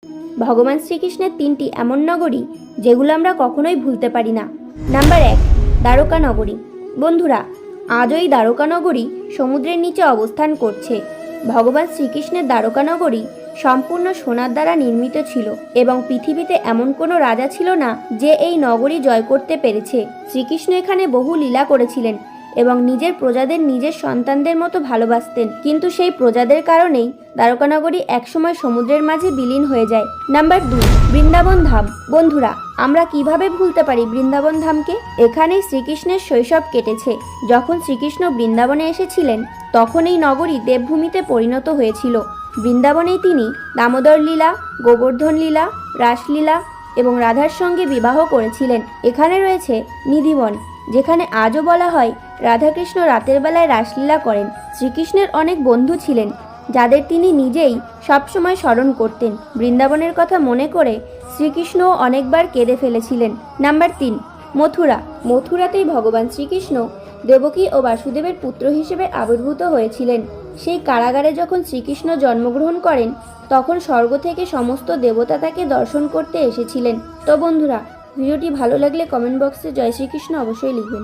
ভগবান শ্রীকৃষ্ণের 3টি এমন নগরী যেগুলো আমরা কখনোই ভুলতে পারি না। নাম্বার 1, দ্বারকা নগরী। বন্ধুরা, আজ ওই দ্বারকা নগরী সমুদ্রের নিচে অবস্থান করছে। ভগবান শ্রীকৃষ্ণের দ্বারকা নগরী সম্পূর্ণ সোনার দ্বারা নির্মিত ছিল এবং পৃথিবীতে এমন কোনো রাজা ছিল না যে এই নগরী জয় করতে পেরেছে। শ্রীকৃষ্ণ এখানে বহু লীলা করেছিলেন এবং নিজের প্রজাদের নিজের সন্তানদের মতো ভালোবাসতেন, কিন্তু সেই প্রজাদের কারণেই দ্বারকানগরী একসময় সমুদ্রের মাঝে বিলীন হয়ে যায়। নাম্বার 2, বৃন্দাবন ধাম। বন্ধুরা, আমরা কিভাবে ভুলতে পারি বৃন্দাবন ধামকে? এখানেই শ্রীকৃষ্ণের শৈশব কেটেছে। যখন শ্রীকৃষ্ণ বৃন্দাবনে এসেছিলেন তখন এই নগরী দেবভূমিতে পরিণত হয়েছিল। বৃন্দাবনেই তিনি দামোদর লীলা, গোবর্ধন লীলা, রাসলীলা এবং রাধার সঙ্গে বিবাহ করেছিলেন। এখানে রয়েছে নিধিবন, যেখানে আজও বলা হয় রাধাকৃষ্ণ রাতের বেলায় রাসলীলা করেন। শ্রীকৃষ্ণের অনেক বন্ধু ছিলেন যাদের তিনি নিজেই সবসময় স্মরণ করতেন। বৃন্দাবনের কথা মনে করে শ্রীকৃষ্ণও অনেকবার কেঁদে ফেলেছিলেন। নাম্বার 3, মথুরা। মথুরাতেই ভগবান শ্রীকৃষ্ণ দেবকী ও বাসুদেবের পুত্র হিসেবে আবির্ভূত হয়েছিলেন। সেই কারাগারে যখন শ্রীকৃষ্ণ জন্মগ্রহণ করেন তখন স্বর্গ থেকে সমস্ত দেবতা তাকে দর্শন করতে এসেছিলেন। তো বন্ধুরা, ভিডিওটি ভালো লাগলে কমেন্ট বক্সে জয় শ্রীকৃষ্ণ অবশ্যই লিখবেন।